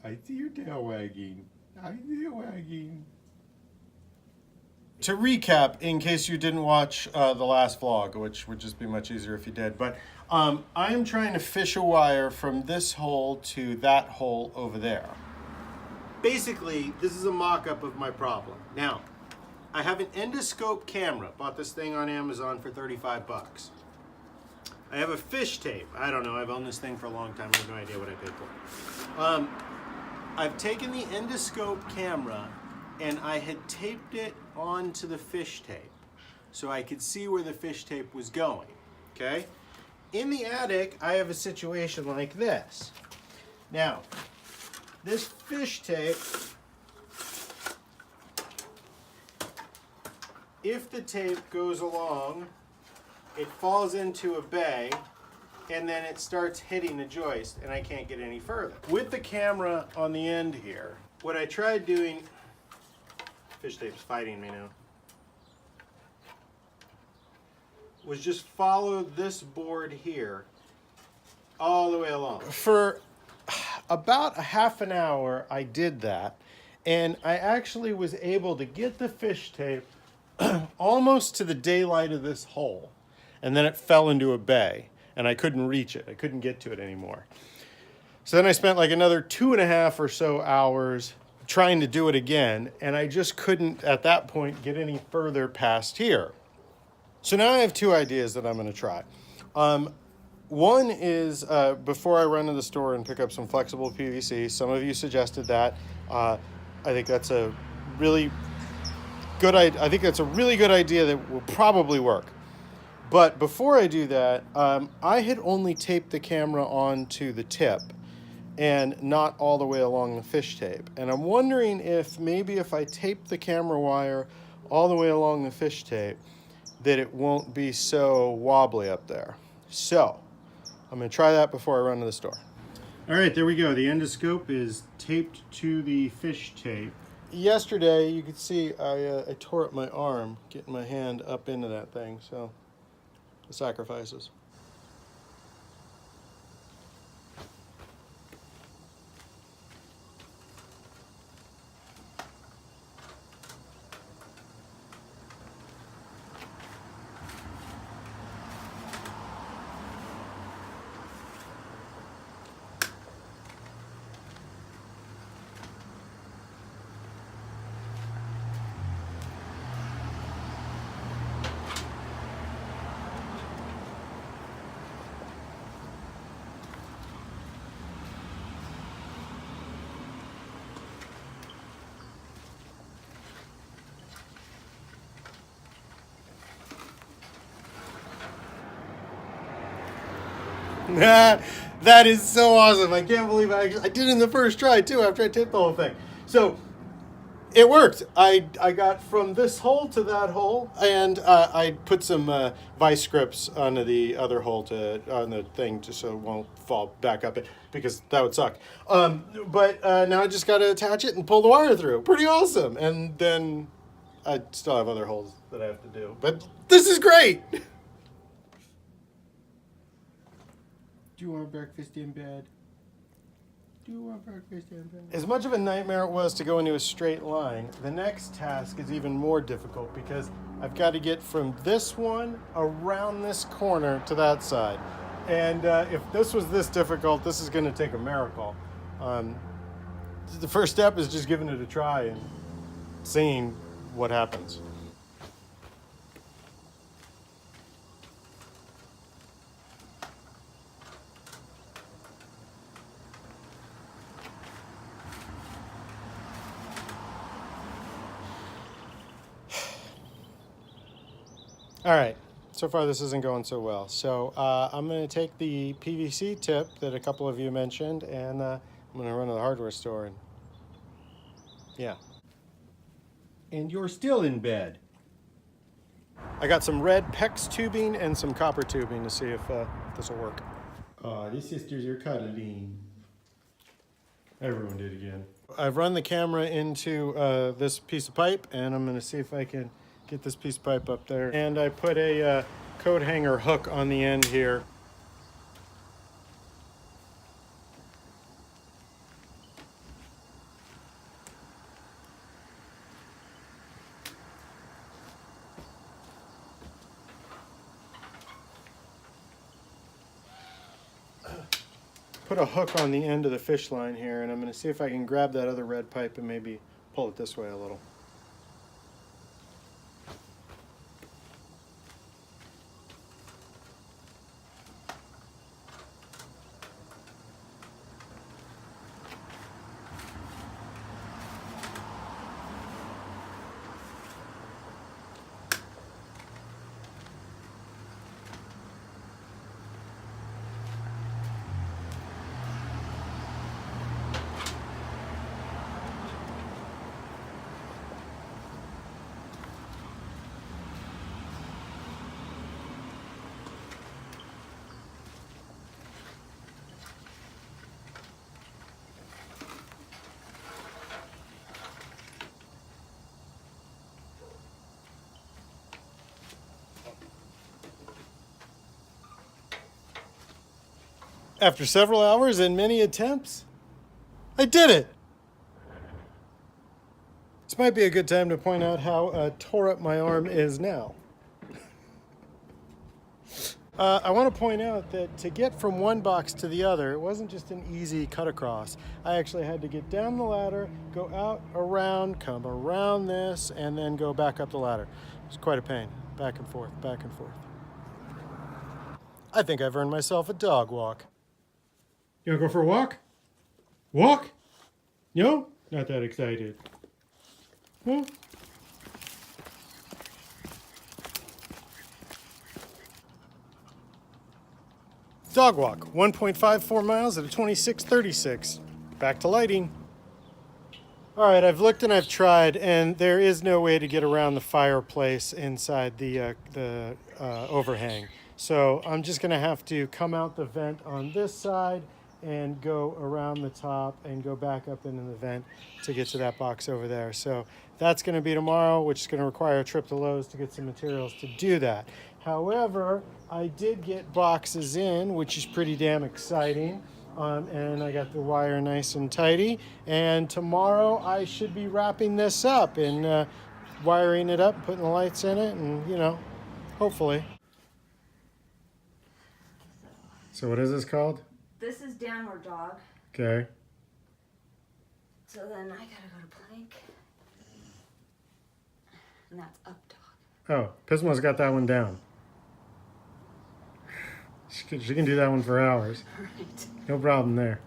I see your tail wagging. I see it wagging. To recap, in case you didn't watch the last vlog, which would just be much easier if you did, but I am trying to fish a wire from this hole to that hole over there. Basically, this is a mock-up of my problem. Now, I have an endoscope camera. Bought this thing on Amazon for 35 bucks. I have a fish tape. I don't know, I've owned this thing for a long time. I have no idea what I paid for. I've taken the endoscope camera and I had taped it onto the fish tape so I could see where the fish tape was going, okay? In the attic, I have a situation like this. Now, this fish tape, if the tape goes along, it falls into a bay and then it starts hitting the joist and I can't get any further. With the camera on the end here, what I tried doing, fish tape's fighting me now, was just follow this board here all the way along. For about a half an hour I did that, and I actually was able to get the fish tape almost to the daylight of this hole, and then it fell into a bay and I couldn't reach it. I couldn't get to it anymore. So then I spent like another 2.5 or so hours trying to do it again, and I just couldn't at that point get any further past here. So now I have two ideas that I'm going to try. One is before I run to the store and pick up some flexible PVC. Some of you suggested that. I think that's a really good idea. I think that's a really good idea that will probably work. But before I do that, I had only taped the camera onto the tip and not all the way along the fish tape. And I'm wondering if maybe if I tape the camera wire all the way along the fish tape, that it won't be so wobbly up there. So I'm going to try that before I run to the store. All right, there we go. The endoscope is taped to the fish tape. Yesterday, you could see I tore up my arm getting my hand up into that thing, so the sacrifices. That is so awesome. I can't believe I did it in the first try too after I taped the whole thing. So it worked. I got from this hole to that hole, and I put some vice grips onto the other hole on the thing just so it won't fall back up, because that would suck. But now I just got to attach it and pull the wire through. Pretty awesome. And then I still have other holes that I have to do. But this is great. Do you want breakfast in bed? Do you want breakfast in bed? As much of a nightmare it was to go into a straight line, the next task is even more difficult because I've got to get from this one around this corner to that side. And if this was this difficult, this is going to take a miracle. The first step is just giving it a try and seeing what happens. All right, so far this isn't going so well. So I'm going to take the PVC tip that a couple of you mentioned, and I'm going to run to the hardware store and yeah. And you're still in bed. I got some red PEX tubing and some copper tubing to see if this will work. These sisters are cuddling. Everyone did again. I've run the camera into this piece of pipe, and I'm going to see if I can get this piece of pipe up there. And I put a coat hanger hook on the end here. put a hook on the end of the fish line here, and I'm going to see if I can grab that other red pipe and maybe pull it this way a little. After several hours and many attempts, I did it! This might be a good time to point out how tore up my arm is now. I want to point out that to get from one box to the other, it wasn't just an easy cut across. I actually had to get down the ladder, go out, around, come around this, and then go back up the ladder. It's quite a pain. Back and forth, back and forth. I think I've earned myself a dog walk. You want to go for a walk? Walk? No? Not that excited. Huh? Dog walk, 1.54 miles at a 26:36. Back to lighting. All right, I've looked and I've tried, and there is no way to get around the fireplace inside the overhang. So I'm just gonna have to come out the vent on this side and go around the top and go back up into the vent to get to that box over there. So that's gonna be tomorrow, which is gonna require a trip to Lowe's to get some materials to do that. However, I did get boxes in, which is pretty damn exciting. And I got the wire nice and tidy. And tomorrow I should be wrapping this up and wiring it up, putting the lights in it, and, you know, hopefully. So what is this called? This is downward dog. Okay. So then I gotta go to plank. And that's up dog. Oh, Pismo's got that one down. She can do that one for hours. Right. No problem there.